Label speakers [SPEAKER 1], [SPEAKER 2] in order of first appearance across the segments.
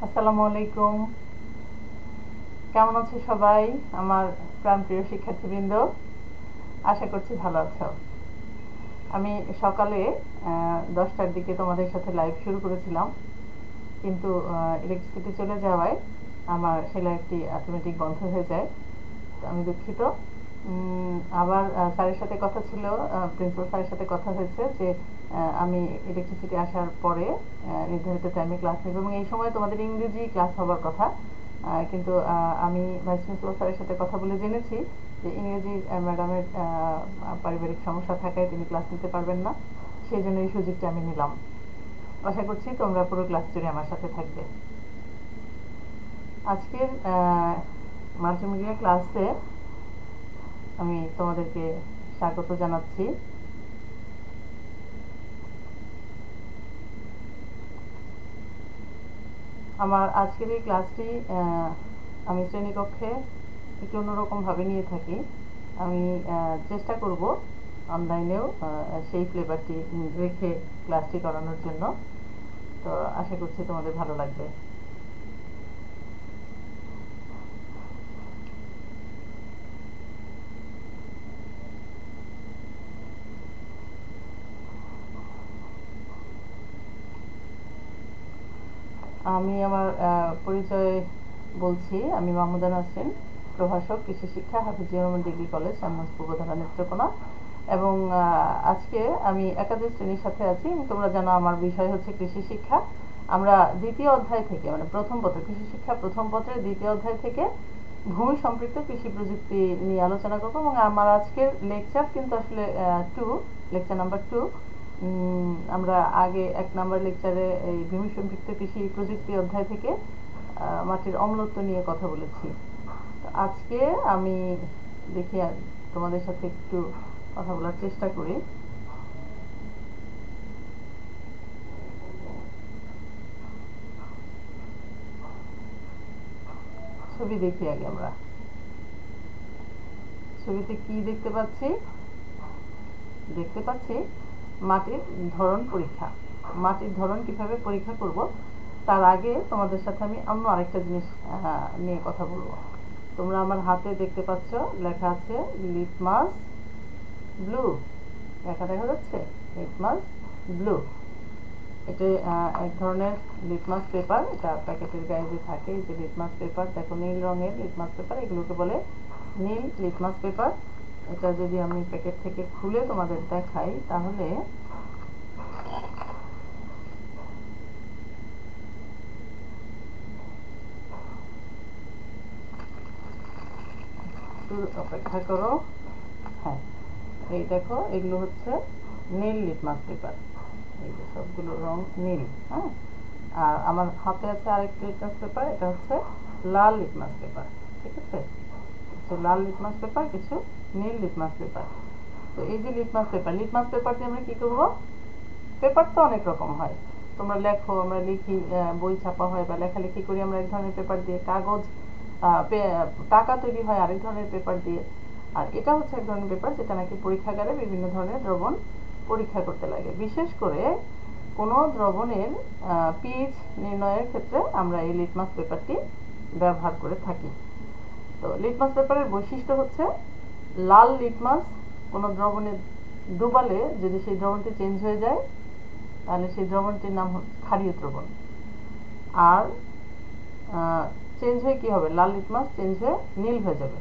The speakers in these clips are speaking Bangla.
[SPEAKER 1] আসসালামু আলাইকুম। কেমন আছো সবাই? আমার প্রাণপ্রিয় শিক্ষার্থীবৃন্দ, আশা করছি ভালো আছো। আমি সকালে 10টার দিকে তোমাদের সাথে লাইভ শুরু করেছিলাম, কিন্তু ইলেকট্রিসিটি চলে যাওয়ায় আমার সেই লাইভটি অটোমেটিক বন্ধ হয়ে যায়। তো আমি দুঃখিত। আবার স্যারের সাথে কথা ছিল, প্রিন্সিপাল স্যারের সাথে কথা হয়েছে যে আমি ইলেকট্রিসিটি আসার পরে নির্ধারিত টাইমে ক্লাস নেব এবং এই সময় তোমাদের ইংরেজি ক্লাস হবার কথা। কিন্তু আমি ভাইস প্রিন্সিপাল স্যারের সাথে কথা বলে জেনেছি যে ইংরেজি ম্যাডামের পারিবারিক সমস্যা থাকায় তিনি ক্লাস নিতে পারবেন না, সেই জন্য এই সুযোগটা আমি নিলাম। আশা করছি তোমরা পুরো ক্লাস জুড়ে আমার সাথে থাকবে। আজকের মাল্টিমিডিয়া ক্লাসে আমি তোমাদেরকে স্বাগত জানাচ্ছি। আমার আজকের এই ক্লাসটি আমি শ্রেণীকক্ষে একটু অন্যরকমভাবে নিয়ে থাকি। আমি চেষ্টা করব অনলাইনেও সেই ফ্লেভারটি রেখে ক্লাসটি করানোর জন্য। তো আশা করছি তোমাদের ভালো লাগবে। আমি আমার পরিচয় বলছি। আমি মাহমুদা নাসরিন, প্রভাষক, কৃষি শিক্ষা, হাফিজিয়া রহমান ডিগ্রি কলেজ, শ্যামগঞ্জ প্রধান নেত্রকোনা। এবং আজকে আমি একাদশ শ্রেণীর সাথে আছি। তোমরা জানো আমার বিষয় হচ্ছে কৃষি শিক্ষা। আমরা দ্বিতীয় অধ্যায় থেকে, মানে প্রথম পত্র কৃষি শিক্ষা প্রথম পত্রের দ্বিতীয় অধ্যায় থেকে ভূমি সম্পৃক্ত কৃষি প্রযুক্তি নিয়ে আলোচনা করবো। এবং আমার আজকের লেকচার কিন্তু আসলে লেকচার নাম্বার 2। আমরা আগে 1 নাম্বার লেকচারে এই ভূমি সম্পৃক্ত কৃষি প্রযুক্তি অধ্যায় থেকে মাটির অম্লত্ব নিয়ে কথা বলেছি। আজকে আমি দেখি তোমাদের সাথে একটু কথা বলার চেষ্টা করি। ছবি দেখি আগে। আমরা ছবিতে কি দেখতে পাচ্ছি মাটির ধরন পরীক্ষা। মাটির ধরন কিভাবে পরীক্ষা করব তার আগে তোমাদের সাথে আমি অন্য আরেকটা জিনিস নিয়ে কথা বলবো। তোমরা আমার হাতে দেখতে পাচ্ছ লেখা আছে লিটমাস ব্লু। দেখা যাচ্ছে লিটমাস ব্লু। এটা এক ধরনের লিটমাস পেপার। এটা প্যাকেটের গায়ে যে থাকে, এই যে লিটমাস পেপার, দেখো নীল রঙের লিটমাস পেপার, এগুলোকে বলে নীল লিটমাস পেপার। এটা যদি আমি প্যাকেট থেকে খুলে তোমাদের দেখাই তাহলে অপেক্ষা করো। হ্যাঁ, এই দেখো এগুলো হচ্ছে নীল লিটমাস পেপার। এই যে সবগুলো রং নীল। হ্যাঁ, আর আমার হাতে আছে আরেকটা লিটমাস পেপার, এটা হচ্ছে লাল লিটমাস পেপার। ঠিক আছে, কিছু লাল লিটমাস পেপার, কিছু নীল লিটমাস পেপার। তো এই যে লিটমাস পেপার দিয়ে আমরা কি করব? পেপার তো অনেক রকম হয়। তোমরা লেখো, আমরা লিখি, বই ছাপা হয় বা লেখালেখি করি আমরা এক ধরনের পেপার দিয়ে, কাগজ টাকা তৈরি হয় আরেক ধরনের পেপার দিয়ে। আর এটা হচ্ছে এক ধরনের পেপার যেটা নাকি পরীক্ষাগারে বিভিন্ন ধরনের দ্রবণ পরীক্ষা করতে লাগে। বিশেষ করে কোনো দ্রবণের পিএইচ নির্ণয়ের ক্ষেত্রে আমরা এই লিটমাস পেপারটি ব্যবহার করে থাকি। তো লিটমাস পেপারের বৈশিষ্ট্য হচ্ছে লাল লিটমাস কোনো দ্রবণে ডুবালে যদি সেই দ্রবণটি চেঞ্জ হয়ে যায় তাহলে সেই দ্রবণটির নাম হচ্ছে ক্ষারীয় দ্রবণ। আর চেঞ্জ হয়ে কি হবে? লাল লিটমাস চেঞ্জ হয়ে নীল হয়ে যাবে।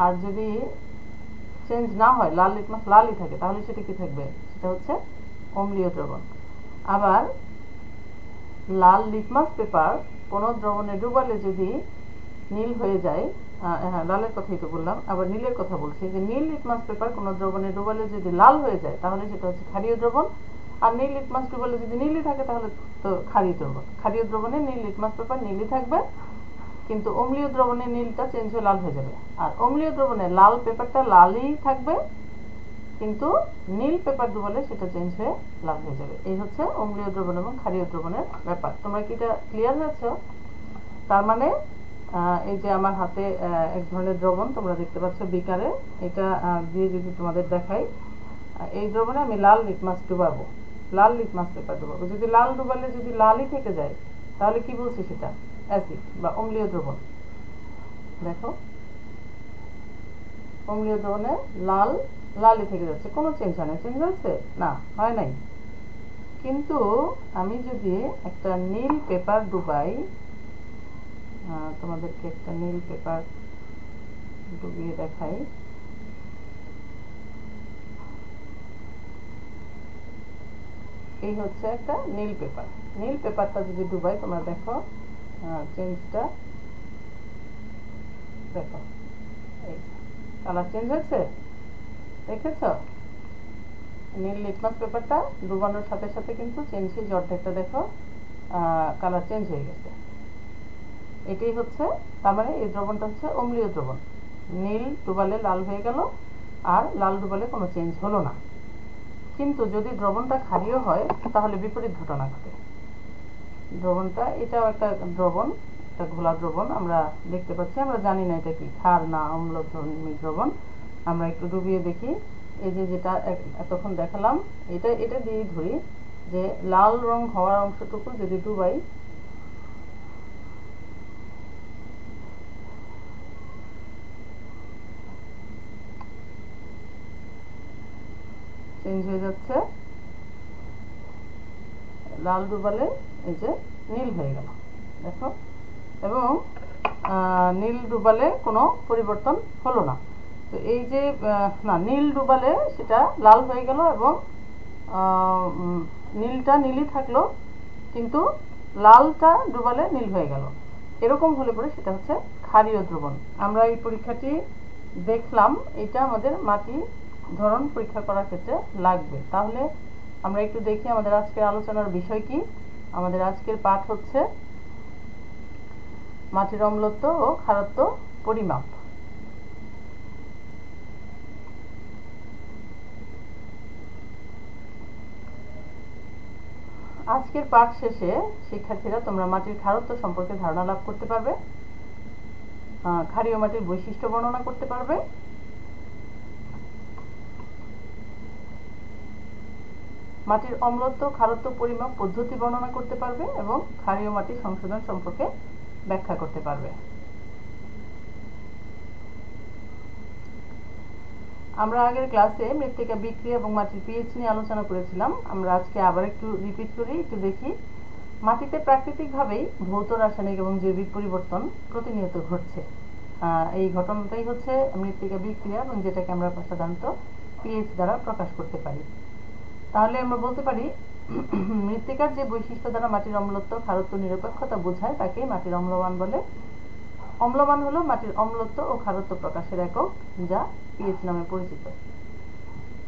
[SPEAKER 1] আর যদি চেঞ্জ না হয়, লাল লিটমাস লালই থাকে, তাহলে সেটা কি থাকবে? সেটা হচ্ছে অম্লীয় দ্রবণ। আবার লাল লিটমাস পেপার কোনো দ্রবণে ডুবালে যদি নীল হয়ে যায়, হ্যাঁ লালের কথাই তো বললাম, আবার নীলের কথা বলছি, যে নীল লিটমাস পেপার কোনো দ্রবণে ডুবালে যদি লাল হয়ে যায় তাহলে সেটা হচ্ছে ক্ষারীয় দ্রবণ। আর নীল লিটমাস ডুবালে যদি নীলই থাকে তাহলে তো ক্ষারীয় দ্রবণ। ক্ষারীয় দ্রবণে নীল লিটমাস পেপার নীলই থাকবে, কিন্তু অম্লীয় দ্রবণে নীলটা চেঞ্জ হয়ে লাল হয়ে যাবে। আর অম্লীয় দ্রবণে লাল পেপারটা লালই থাকবে, কিন্তু নীল পেপার ডুবালে সেটা চেঞ্জ হয়ে লাল হয়ে যাবে। এই হচ্ছে অম্লীয় দ্রবণ এবং ক্ষারীয় দ্রবণের ব্যাপার। তোমরা কি এটা ক্লিয়ার হয়েছে? তার মানে এই যে আমার হাতে এক ধরনের দ্রবণ তোমরা দেখতে পাচ্ছ বিকারে, এটা দিয়ে যদি তোমাদের দেখাই, এই দ্রবণে আমি লাল লিটমাস ডুবাবো, লাল লিটমাস পেপার ডুবাবো। যদি লাল ডুবালে যদি লালই থেকে যায় তাহলে কি বলছি সেটা অ্যাসিড বা অম্লীয় দ্রবণ। দেখো অম্লীয় দ্রবণে লাল লালই থেকে যাচ্ছে, কোনো চেঞ্জ হয় না। চেঞ্জ হয়েছে না, হয় নাই। কিন্তু আমি যদি একটা নীল পেপার ডুবাই, তোমাদেরকে একটা নীল পেপার ডুবিয়ে দেখাই। এই হচ্ছে একটা নীল পেপার। নীল পেপারটা যদি ডুবাই তোমরা দেখো চেঞ্জটা দেখো, এই কালার চেঞ্জ হয়েছে, দেখেছ? নীল লিটমাস পেপারটা ডুবানোর সাথে সাথে কিন্তু চেঞ্জ হয়ে অর্ধেকটা দেখো কালার চেঞ্জ হয়ে গেছে। এটাই হচ্ছে, তার মানে এই দ্রবণটা হচ্ছে অম্লীয় দ্রবণ। নীল ডুবালে লাল হয়ে গেল, আর লাল ডুবালে কোনো চেঞ্জ হলো না। কিন্তু যদি দ্রবণটা ক্ষারীয় হয় তাহলে বিপরীত ঘটনা ঘটে। দ্রবণটা এটাও একটা দ্রবণ, একটা ঘোলা দ্রবণ আমরা দেখতে পাচ্ছি, আমরা জানি না এটা কি ক্ষার না অম্লধর্মী দ্রবণ। আমরা একটু ডুবিয়ে দেখি। এই যে যেটা এতক্ষণ দেখালাম, এটা দিয়েই ধরি যে লাল রং হওয়ার অংশটুকু যদি ডুবাই, চেঞ্জ হয়ে যাচ্ছে, লাল ডুবালে এই যে নীল হয়ে গেল, দেখো। এবং নীল ডুবালে কোনো পরিবর্তন হলো না। তো এই যে না, নীল ডুবালে সেটা লাল হয়ে গেল এবং নীলটা নীলই থাকলো, কিন্তু লালটা ডুবালে নীল হয়ে গেল। এরকম হলে পরে সেটা হচ্ছে ক্ষারীয় দ্রবণ। আমরা এই পরীক্ষাটি দেখলাম, এটা আমাদের মাটি ধরন পরীক্ষা করার ক্ষেত্রে লাগবে। তাহলে আমরা একটু দেখি আমাদের আজকের আলোচনার বিষয় কি। আমাদের আজকের পাঠ হচ্ছে মাটির অম্লত্ব ও ক্ষারত্ব পরিমাপ। আজকের পাঠ শেষে শিক্ষার্থীরা তোমরা মাটির ক্ষারত্ব সম্পর্কে ধারণা লাভ করতে পারবে, ক্ষারীয় মাটির বৈশিষ্ট্য বর্ণনা করতে পারবে, মাটির অম্লত্ব ক্ষারত্ব পরিমাপ পদ্ধতি বর্ণনা করতে পারবে এবং ক্ষারীয় মাটি সংশোধন সম্পর্কে ব্যাখ্যা করতে পারবে। আমরা আগের ক্লাসে মৃত্তিকা বিক্রিয়া এবং মাটির পিএইচ নিয়ে আলোচনা করেছিলাম। আমরা আজকে আবার একটু রিপিট করি, একটু দেখি। মাটিতে প্রাকৃতিকভাবেই ভৌত রাসায়নিক এবং জৈবিক পরিবর্তন প্রতিনিয়ত ঘটছে। এই ঘটনাটাই হচ্ছে মৃত্তিকা বিক্রিয়া, এবং যেটাকে আমরা সাধারণত পিএইচ দ্বারা প্রকাশ করতে পারি। তাহলে আমরা বলতে পারি মৃত্তিকার যে বৈশিষ্ট্য দ্বারা মাটির অম্লত্ব ক্ষারত্ব নিরপেক্ষতা বোঝায় তাকে মাটির অম্লমান বলে। অম্লমান হলো মাটির অম্লত্ব ও ক্ষারত্ব প্রকাশের একক, যা পিএইচ নামে পরিচিত।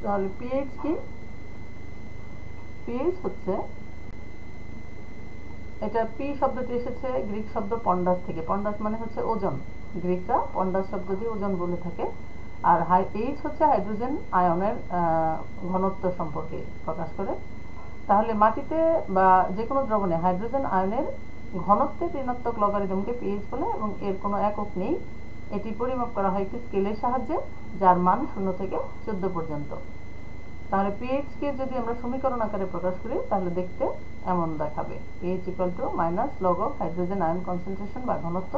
[SPEAKER 1] তাহলে পিএইচ কি? পিএইচ হচ্ছে, এটা পি শব্দটি এসেছে গ্রিক শব্দ পন্ডাস থেকে। পন্ডাস মানে হচ্ছে ওজন, গ্রিকরা পন্ডাস শব্দ দিয়ে ওজন বলে থাকে। আর এইচ হচ্ছে হাইড্রোজেন আয়নের ঘনত্ব সম্পর্কে প্রকাশ করে। তাহলে মাটিতে বা যে কোনো দ্রবণে হাইড্রোজেন আয়নের ঘনত্বের ঋণাত্মক লগারিদমকে পিএইচ বলে, এবং এর কোনো একক নেই। এটি পরিমাপ করা হয় একটি স্কেলের সাহায্যে, যার মান 0 থেকে 14 পর্যন্ত। তাহলে পিএইচ কে যদি আমরা সমীকরণ আকারে প্রকাশ করি তাহলে দেখতে এমন দেখাবে, pH equal to minus log of hydrogen ion concentration বা ঘনত্ব।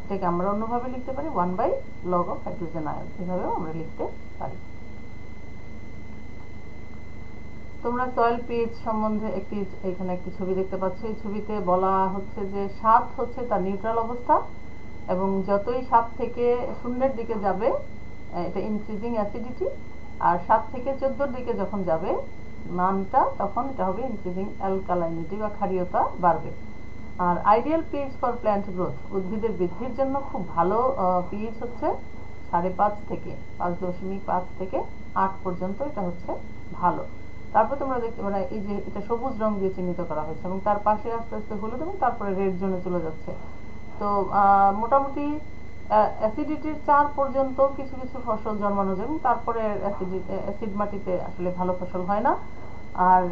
[SPEAKER 1] এটাকে আমরা অন্যভাবে লিখতে পারি 1 by log of hydrogen ion, এভাবেও আমরা লিখতে পারি। তোমরা সয়েল পিএইচ সম্বন্ধে এখানে একটি ছবি দেখতে পাচ্ছ। এই ছবিতে বলা হচ্ছে যে 7 হচ্ছে তার নিউট্রাল অবস্থা, এবং যতই 7 থেকে 0-এর দিকে যাবে এটা ইনক্রিজিং অ্যাসিডিটি, আর 7 থেকে 14-এর দিকে যখন যাবে মানটা, তখন এটা হবে ইনক্রিজিং অ্যালকালাইনিটি বা ক্ষারীয়তা বাড়বে। আর ideal pH for plant growth, উদ্ভিদের বৃদ্ধির জন্য খুব ভালো পিএইচ হচ্ছে 5.5 থেকে 5.5 থেকে 8 পর্যন্ত, এটা হচ্ছে ভালো। তারপর তোমরা দেখতে পারো এই যে এটা সবুজ রং দিয়ে চিহ্নিত করা হয়েছে, এবং তার পাশে আস্তে আস্তে হলুদ, এবং তারপরে রেড জোনে চলে যাচ্ছে। তো মোটামুটি অ্যাসিডিটির 4 পর্যন্ত কিছু কিছু ফসল জন্মানো যায়, এবং তারপরে অ্যাসিড মাটিতে আসলে ভালো ফসল হয় না। আর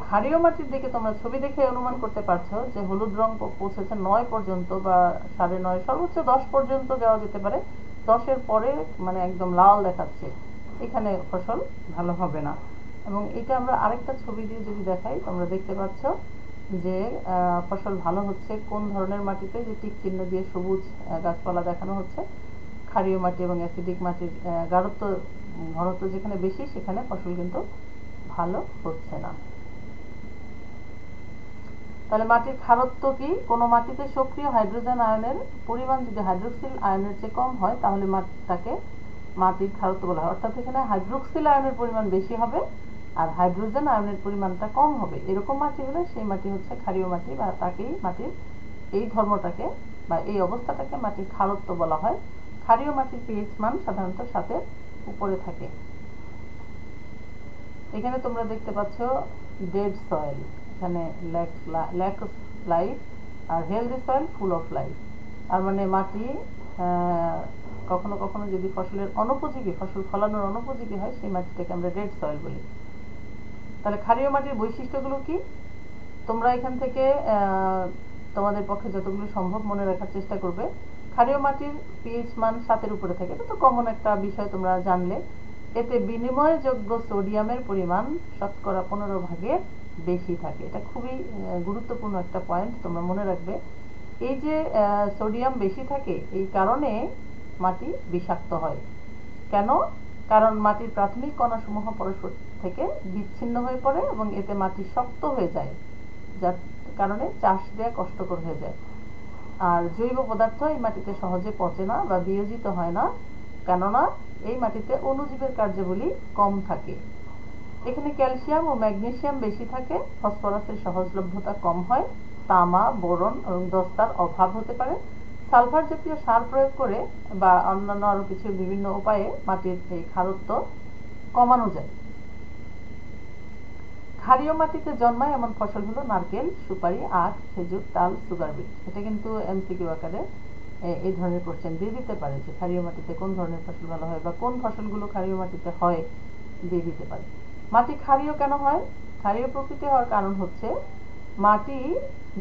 [SPEAKER 1] ক্ষারীয় মাটির দিকে তোমরা ছবি দেখে অনুমান করতে পারছো যে হলুদ রং পৌঁছেছে 9 পর্যন্ত বা 9.5, সর্বোচ্চ 10 পর্যন্ত যাওয়া যেতে পারে। 10-এর পরে মানে একদম লাল দেখাচ্ছে, এখানে ফসল ভালো হবে না। এবং এটা আমরা আরেকটা ছবি দিয়ে যদি দেখাই, তোমরা দেখতে পাচ্ছ যে ফসল ভালো হচ্ছে কোন ধরনের মাটিতে, যে টিক চিহ্ন দিয়ে সবুজ গাছপালা দেখানো হচ্ছে। ক্ষারীয় মাটি এবং অ্যাসিডিক মাটির গাঢ়ত্ব ঘনত্ব যেখানে বেশি সেখানে ফসল কিন্তু ভালো হচ্ছে না। তাহলে মাটির ক্ষারত্ব কি? কোনো মাটিতে সক্রিয় হাইড্রোজেন আয়নের পরিমাণ যদি হাইড্রোক্সিল আয়নের চেয়ে কম হয় তাহলে তাকে মাটির ক্ষারত্ব বলা হয়। অর্থাৎ এখানে হাইড্রোক্সিল আয়নের পরিমাণ বেশি হবে আর হাইড্রোজেন আয়নের পরিমাণটা কম হবে, এরকম মাটি হলে সেই মাটি হচ্ছে ক্ষারীয় মাটি, বা তাকেই মাটির এই ধর্মটাকে বা এই অবস্থাটাকে মাটির ক্ষারত্ব বলা হয়। ক্ষারীয় মাটির পিএইচ মান সাধারণত 7-এর উপরে থাকে। এখানে তোমরা দেখতে পাচ্ছ ডেড সয়েল, এখানে ল্যাক অফ লাইফ, আর healthy soil full of life. আর মানে মাটি কখনো কখনো যদি ফসলের অনুপযোগী, ফসল ফলানোর অনুপযোগী হয় সেই মাটিটাকে আমরা ডেড সয়েল বলি। তাহলে ক্ষারীয় মাটির বৈশিষ্ট্যগুলো কি? তোমরা এখান থেকে তোমাদের পক্ষে যতগুলো সম্ভব মনে রাখার চেষ্টা করবে। ক্ষারীয় মাটির পিএইচ মান 7-এর উপরে থাকে, এটা তো কমন একটা বিষয়, তোমরা জানলে। এতে বিনিময়যোগ্য সোডিয়ামের পরিমাণ 15% বেশি থাকে, এটা খুবই গুরুত্বপূর্ণ একটা পয়েন্ট, তোমরা মনে রাখবে। এই যে সোডিয়াম বেশি থাকে এই কারণে মাটি বিষাক্ত হয়। কেন? কারণ মাটির প্রাথমিক কণাসমূহ পরস্পর থেকে বিচ্ছিন্ন হয়ে পড়ে এবং এতে মাটি শক্ত হয়ে যায়, যার কারণে চাষ দেওয়া কষ্টকর হয়ে যায়। আর জৈব পদার্থ এই মাটিতে সহজে পচে না বা বিয়োজিত হয় না, কেননা এই মাটিতে অণুজীবের কার্যাবলী কম থাকে। এখানে ক্যালসিয়াম ও ম্যাগনেসিয়াম বেশি থাকে, ফসফরাসের সহজলভ্যতা কম হয়, তামা, বোরন এবং দস্তার অভাব হতে পারে। সালফার জাতীয় সার প্রয়োগ করে বা অন্যান্য আরও কিছু বিভিন্ন উপায়ে মাটির এই ক্ষারত্ব কমানো যায়। ক্ষারীয় মাটিতে জন্মায় এমন ফসল হলো নারকেল, সুপারি, আখ, খেজুর, তাল, সুগার বিট। এটা কিন্তু এমসিকিউ আকারে এই ধরনের কোশ্চেন দিয়ে দিতে পারে যে ক্ষারীয় মাটিতে কোন ধরনের ফসল ভালো হয় বা কোন ফসলগুলো ক্ষারীয় মাটিতে হয় দিয়ে দিতে পারে। মাটি ক্ষারীয় কেন হয়? ক্ষারীয় প্রকৃতি হওয়ার কারণ হচ্ছে মাটি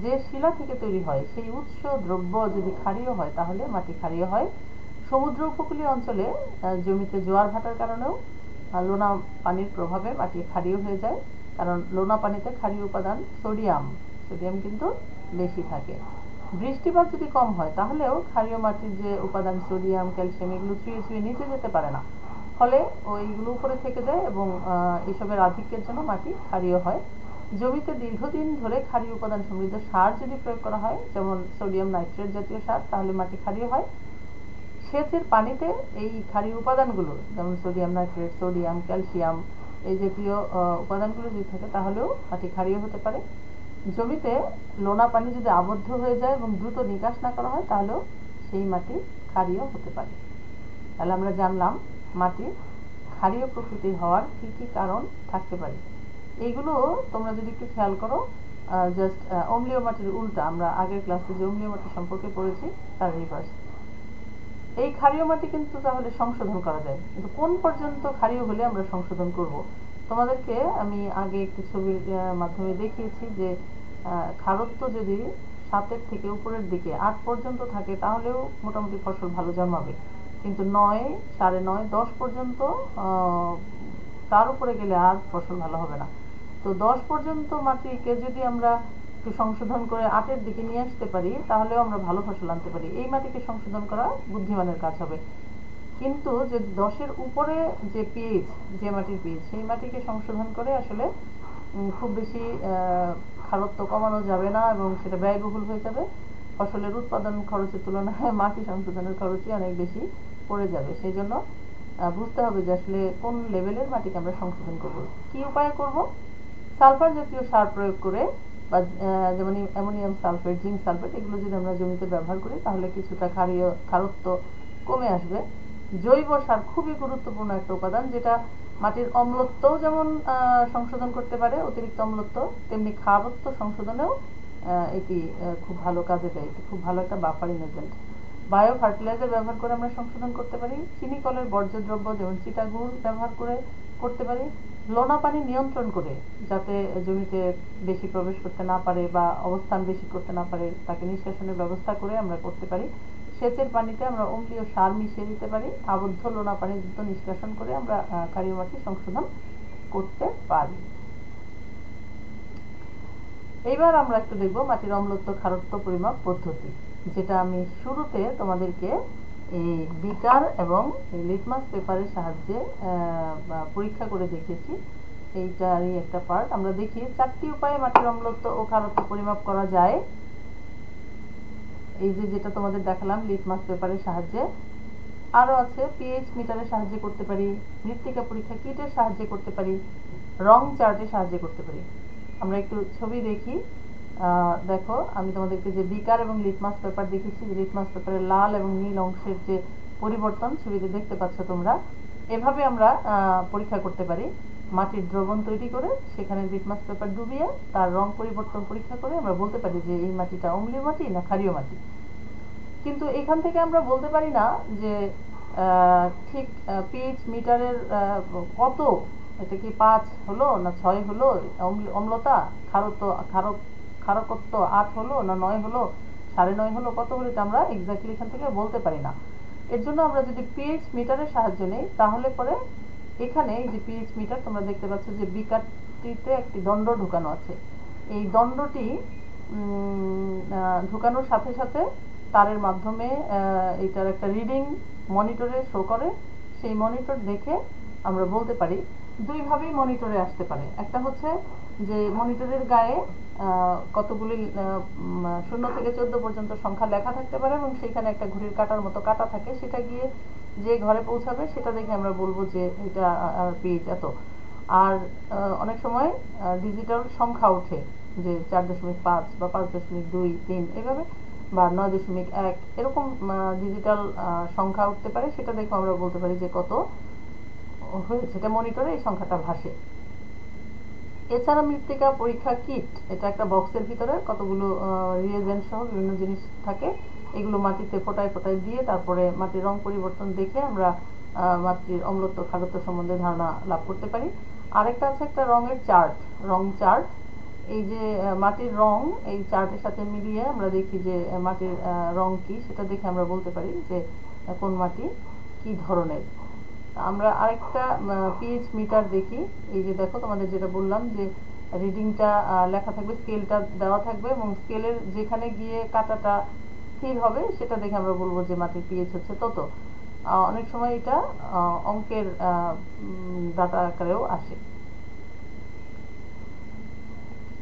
[SPEAKER 1] যে শিলা থেকে তৈরি হয় সেই উৎস দ্রব্য যদি ক্ষারীয় হয় তাহলে মাটি ক্ষারীয় হয়। সমুদ্র উপকূলীয় অঞ্চলে জমিতে জোয়ার ভাটার কারণেও লোনা পানির প্রভাবে মাটি ক্ষারীয় হয়ে যায়, কারণ লোনা পানিতে ক্ষারীয় উপাদান সোডিয়াম কিন্তু বেশি থাকে। বৃষ্টিপাত যদি কম হয় তাহলেও ক্ষারীয় মাটির যে উপাদান সোডিয়াম, ক্যালসিয়াম এগুলো চুয়ে চুয়ে নিচে যেতে পারে না, ফলে ওইগুলো উপরে থেকে যায় এবং এসবের আধিক্যের জন্য মাটি ক্ষারীয় হয়। জমিতে দীর্ঘদিন ধরে ক্ষারীয় উপাদান সমৃদ্ধ সার যদি প্রয়োগ করা হয়, যেমন সোডিয়াম নাইট্রেট জাতীয় সার, তাহলে মাটি ক্ষারীয় হয়। সেচের পানিতে এই ক্ষারীয় উপাদানগুলো যেমন সোডিয়াম নাইট্রেট, সোডিয়াম, ক্যালসিয়াম এই জাতীয় উপাদানগুলো যদি থাকে তাহলেও মাটি ক্ষারীয় হতে পারে। জমিতে লোনা পানি যদি আবদ্ধ হয়ে যায় এবং দ্রুত নিকাশ না করা হয় তাহলেও সেই মাটি ক্ষারীয় হতে পারে। তাহলে আমরা জানলাম মাটি ক্ষারীয় প্রকৃতির হওয়ার কি কি কারণ থাকতে পারে। এইগুলো তোমরা যদি একটু খেয়াল করো, জাস্ট অম্লীয় মাটির উল্টা, আমরা আগের ক্লাসে যে অম্লীয় মাটি সম্পর্কে পড়েছি তার রিভার্স। এই ক্ষারীয় মাটি কিন্তু তাহলে সংশোধন করা যায়, কিন্তু কোন পর্যন্ত ক্ষারীয় হলে আমরা সংশোধন করব? তোমাদেরকে আমি আগে একটি ছবির মাধ্যমে দেখিয়েছি যে ক্ষারত্ব যদি 7-এর থেকে উপরের দিকে 8 পর্যন্ত থাকে তাহলেও মোটামুটি ফসল ভালো জন্মাবে, কিন্তু 9, 9.5, 10 পর্যন্ত তার উপরে গেলে আর ফসল ভালো হবে না। তো 10 পর্যন্ত মাটিকে যদি আমরা একটু সংশোধন করে 8-এর দিকে নিয়ে আসতে পারি তাহলেও আমরা ভালো ফসল আনতে পারি। এই মাটিকে সংশোধন করা বুদ্ধিমানের কাজ হবে। কিন্তু যে 10-এর উপরে যে পিএইচ, যে মাটির পিএইচ, সেই মাটিকে সংশোধন করে আসলে খুব বেশি ক্ষারত্ব কমানো যাবে না এবং সেটা ব্যয়বহুল হয়ে যাবে। ফসলের উৎপাদন খরচের তুলনায় মাটি সংশোধনের খরচই অনেক বেশি পড়ে যাবে। সেই জন্য বুঝতে হবে যে আসলে কোন লেভেলের মাটিকে আমরা সংশোধন করব। কি উপায়ে করব? সালফার জাতীয় সার প্রয়োগ করে বা যেমন অ্যামোনিয়াম সালফেট, জিঙ্ক সালফেট এগুলো যদি আমরা জমিতে ব্যবহার করি তাহলে কিছুটা ক্ষারত্ব কমে আসবে। জৈব সার খুবই গুরুত্বপূর্ণ একটা উপাদান, যেটা মাটির অম্লত্বও যেমন সংশোধন করতে পারে, অতিরিক্ত অম্লত্ব, তেমনি ক্ষারত্ব সংশোধনেও এটি খুব ভালো কাজে দেয়। এটি খুব ভালো একটা বাফারিং এজেন্ট। বায়ো ফার্টিলাইজার ব্যবহার করে আমরা সংশোধন করতে পারি। চিনি কলের বর্জ্য দ্রব্য যেমন চিটাগুড় ব্যবহার করে করতে পারি। লোনা পানি নিয়ন্ত্রণ করে যাতে জমিতে বেশি প্রবেশ করতে না পারে বা অবস্থান বেশি করতে না পারে তাকে নিষ্কাশনের ব্যবস্থা করে আমরা করতে পারি। সেচের পানিতে আমরা অম্লীয় সার মিশিয়ে দিতে পারি। আবদ্ধ লোনা পানি দ্রুত নিষ্কাশন করে আমরা ক্ষারীয় মাটি সংশোধন করতে পারি। এইবার আমরা একটু দেখব মাটির অম্লত্ব খারত্ব পরিমাপ পদ্ধতি, যেটা আমি শুরুতে তোমাদেরকে এই বিকার এবং লিটমাস পেপারের সাহায্যে পরীক্ষা করে দেখিয়েছি। এইটারই একটা পার্ট। আমরা দেখি 4টি উপায়ে মাটির অম্লত্ব ও খারত্ব পরিমাপ করা যায়। এই যে যেটা তোমাদের দেখালাম লিটমাস পেপারের সাহায্যে, আরও আছে পিএইচ মিটারের সাহায্যে করতে পারি, মৃত্তিকা পরীক্ষা কিটের সাহায্যে করতে পারি, রং চার্টের সাহায্যে করতে পারি। আমরা একটু ছবি দেখি। দেখো আমি তোমাদেরকে যে বিকার এবং লিটমাস পেপার দেখেছি, যে লিটমাস পেপারের লাল এবং নীল অংশের যে পরিবর্তন ছবিতে দেখতে পাচ্ছ তোমরা, এভাবে আমরা পরীক্ষা করতে পারি। মাটির দ্রবণ তৈরি করে সেখানে লিটমাস পেপার ডুবিয়ে তার রং পরিবর্তন পরীক্ষা করে আমরা বলতে পারি যে এই মাটিটা অম্লীয় মাটি না ক্ষারীয় মাটি। কিন্তু এখান থেকে আমরা বলতে পারি না যে ঠিক পিএইচ মিটারের কত, এটা কি 5 হলো না 6 হলো অম্লতা, ক্ষারকত্ব 8 হলো না 9 হলো, 9.5 হলো, কত হলো, এটা আমরা এক্স্যাক্টলি এখান থেকে বলতে পারি না। এর জন্য আমরা যদি পিএইচ মিটারের সাহায্য নেই, তাহলে পরে এখানে এই যে পিএইচ মিটার তোমরা দেখতে পাচ্ছ যে বিকারটিতে একটি দণ্ড ঢুকানো আছে। এই দণ্ডটি ঢুকানোর সাথে সাথে তারের মাধ্যমে এটার একটা রিডিং মনিটরে শো করে। সেই মনিটর দেখে আমরা বলতে পারি। দুইভাবেই মনিটরে আসতে পারে। একটা হচ্ছে যে মনিটরের গায়ে কতগুলি 0 থেকে 14 পর্যন্ত সংখ্যা লেখা থাকতে পারে এবং সেখানে একটা ঘড়ির কাঁটার মতো কাঁটা থাকে, সেটা গিয়ে যে ঘরে পৌঁছাবে সেটা দেখে আমরা বলবো যে এটা পিএইচ এত। আর অনেক সময় ডিজিটাল সংখ্যা ওঠে, যে 4.5 বা 5.2, 3 এভাবে, বা 9.1 এরকম ডিজিটাল সংখ্যা উঠতে পারে। সেটা দেখে আমরা বলতে পারি যে কত হয়েছে, এটা মনিটরে এই সংখ্যাটা ভাসে। এছাড়া মৃত্তিকা পরীক্ষা কিট, এটা একটা বক্সের ভিতরে কতগুলো রিয়েজেন্ট সহ বিভিন্ন জিনিস থাকে। এগুলো মাটিতে ফোটায় ফোটায় দিয়ে তারপরে মাটির রং পরিবর্তন দেখে আমরা মাটির অম্লত্ব খারত্ব সম্বন্ধে ধারণা লাভ করতে পারি। আরেকটা আছে একটা রঙের চার্ট, রং চার্ট। এই যে মাটির রং এই চার্টের সাথে মিলিয়ে আমরা দেখি যে মাটির রং কি, সেটা দেখে আমরা বলতে পারি যে কোন মাটি কি ধরনের। আমরা আরেকটা পিএইচ মিটার দেখি। এই যে দেখো তোমাদের যেটা বললাম যে রিডিংটা লেখা থাকবে, স্কেলটা দেওয়া থাকবে এবং স্কেলের যেখানে গিয়ে কাঁটাটা স্থির হবে সেটা দেখে আমরা বলবো যে মাটির পিএইচ হচ্ছে তত। অনেক সময় এটা অঙ্কের ডাটা আকারেও আসে।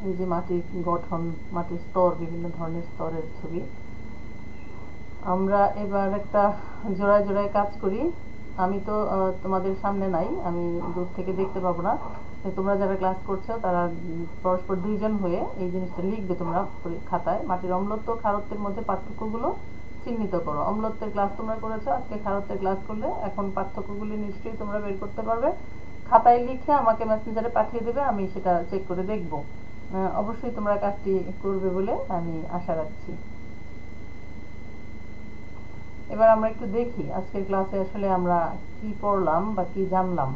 [SPEAKER 1] এই যে মাটির গঠন, মাটির স্তর, বিভিন্ন ধরনের স্তরের ছবি। আমরা এবার একটা জোড়ায় জোড়ায় কাজ করি। আমি তো তোমাদের সামনে নাই, আমি দূর থেকে দেখতে পাবো না। তোমরা যারা ক্লাস করছো তারা পরস্পর 2 জন হয়ে এই জিনিসটা লিখবে তোমরা খাতায়। মাটির অম্লত্ব খারত্বের মধ্যে পার্থক্যগুলো চিহ্নিত করো। অম্লত্বের ক্লাস তোমরা করেছো, আজকে খারত্বের ক্লাস করলে এখন পার্থক্যগুলি নিশ্চয়ই তোমরা বের করতে পারবে। খাতায় লিখে আমাকে মেসেঞ্জারে পাঠিয়ে দেবে, আমি সেটা চেক করে দেখব। অবশ্যই তোমরা কাজটি করবে বলে আমি আশা রাখছি। এবার আমরা একটু দেখি আজকের ক্লাসে আসলে আমরা কি পড়লাম বা কি জানলাম।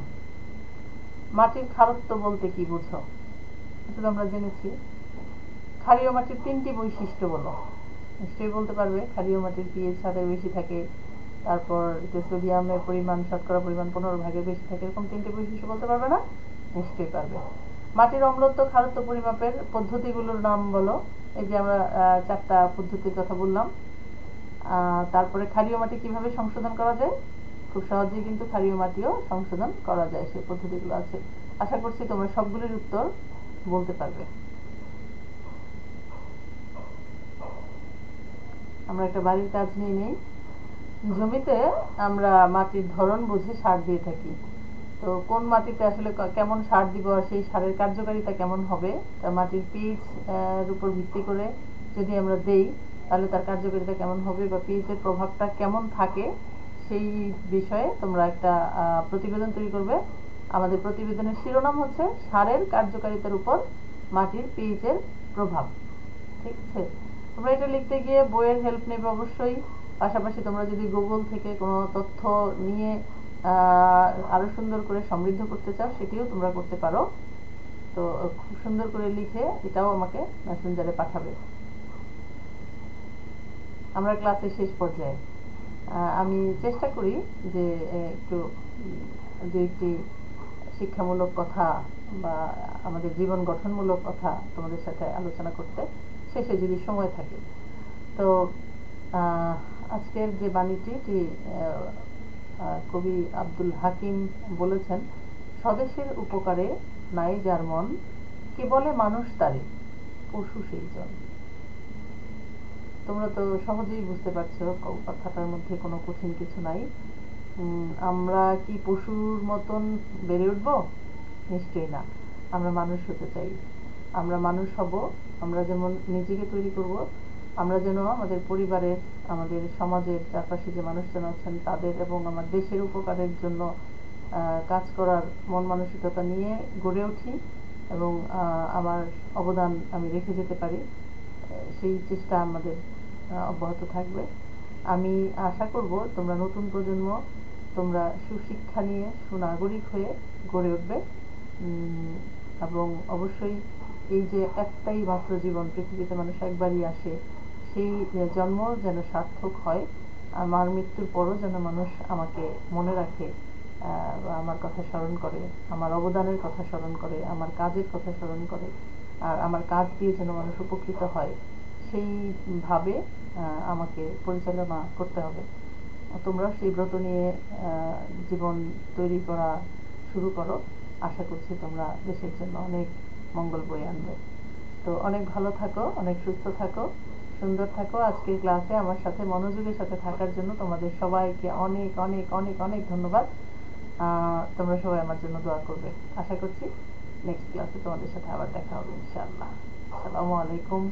[SPEAKER 1] মাটির খারত্ব বলতে কি বুঝো? আসলে আমরা জেনেছি ক্ষারীয় মাটির 3টি বৈশিষ্ট্য বলো, নিশ্চয়ই বলতে পারবে। ক্ষারীয় মাটির পিএইচ 7-এর বেশি থাকে, তারপর সোডিয়ামের পরিমাণ শতকরা পরিমাণ 15 ভাগের বেশি থাকে, এরকম 3টি বৈশিষ্ট্য বলতে পারবে না? নিশ্চয়ই পারবে। মাটির অম্লত্ব খারত্ব পরিমাপের পদ্ধতিগুলোর নাম বলো। এই যে আমরা 4টা পদ্ধতির কথা বললাম। তারপরে ক্ষারীয় মাটি কিভাবে সংশোধন করা যায়, খুব সহজেই কিন্তু ক্ষারীয় মাটিও সংশোধন করা যায়, সেই পদ্ধতিগুলো আছে। আশা করছি তোমরা সবগুলির উত্তর বলতে পারবে। আমরা একটা বাড়ির কাজ নিয়ে নেই। জমিতে আমরা মাটির ধরন বুঝে সার দিয়ে থাকি। তো কোন মাটিতে আসলে কেমন সার দিব আর সেই সারের কার্যকারিতা কেমন হবে, তা মাটির পিএইচ এর উপর ভিত্তি করে যদি আমরা দেই তাহলে তার কার্যকারিতা কেমন হবে বা পিএইচ এর প্রভাবটা কেমন থাকে, সেই বিষয়ে তোমরা একটা প্রতিবেদন তৈরি করবে। আমাদের প্রতিবেদনের শিরোনাম হচ্ছে সারের কার্যকারিতার উপর মাটির পিএইচ এর প্রভাব। ঠিক আছে, তোমরা এটা লিখতে গিয়ে বইয়ের হেল্প নেবে অবশ্যই। পাশাপাশি তোমরা যদি গুগল থেকে কোনো তথ্য নিয়ে আরো সুন্দর করে সমৃদ্ধ করতে চাও সেটিও তোমরা করতে পারো। তো খুব সুন্দর করে লিখে এটাও আমাকে মেসেঞ্জারে পাঠাবে। আমরা ক্লাসের শেষ পর্যায়ে। আমি চেষ্টা করি যে একটু 2-1টি শিক্ষামূলক কথা বা আমাদের জীবন গঠনমূলক কথা তোমাদের সাথে আলোচনা করতে, শেষে যদি সময় থাকে। তো আজকের যে বাণীটি কবি আব্দুল হাকিম বলেছেন, স্বদেশের উপকারে নাই যার মন, কে বলে মানুষ তারে পশু সেই জন। তোমরা তো সহজেই বুঝতে পারছো কথাটার মধ্যে কোনো কঠিন কিছু নাই। আমরা কি পশুর মতন বেড়ে উঠবো? নিশ্চয়ই না। আমরা মানুষ হতে চাই। আমরা মানুষ হব, আমরা যেমন নিজেকে তৈরি করব, আমরা যেন আমাদের পরিবারের, আমাদের সমাজের চারপাশে যে মানুষজন আছেন তাদের এবং আমার দেশের উপকারের জন্য কাজ করার মন মানসিকতা নিয়ে গড়ে উঠি এবং আমার অবদান আমি রেখে যেতে পারি, সেই চেষ্টা আমাদের অব্যাহত থাকবে। আমি আশা করব তোমরা নতুন প্রজন্ম, তোমরা সুশিক্ষা নিয়ে সুনাগরিক হয়ে গড়ে উঠবে এবং অবশ্যই এই যে একটাই মাত্র জীবন, পৃথিবীতে মানুষ একবারই আসে, সেই জন্ম যেন সার্থক হয়। আমার মৃত্যুর পরও যেন মানুষ আমাকে মনে রাখে, আমার কথা স্মরণ করে, আমার অবদানের কথা স্মরণ করে, আমার কাজের কথা স্মরণ করে, আর আমার কাজ দিয়ে যেন মানুষ উপকৃত হয়, সেইভাবে আমাকে পরিচালনা করতে হবে। তোমরা সেই ব্রত নিয়ে জীবন তৈরি করা শুরু করো। আশা করছি তোমরা দেশের জন্য অনেক মঙ্গল বয়ে আনবে। তো অনেক ভালো থাকো, অনেক সুস্থ থাকো, সুন্দর থাকো। আজকের ক্লাসে আমার সাথে মনোযোগের সাথে থাকার জন্য তোমাদের সবাইকে অনেক অনেক অনেক অনেক ধন্যবাদ। তোমরা সবাই আমার জন্য দোয়া করবে। আশা করছি নেক্সট ক্লাসে তোমাদের সাথে আবার দেখা হবে ইনশাআল্লাহ। আসসালামু আলাইকুম।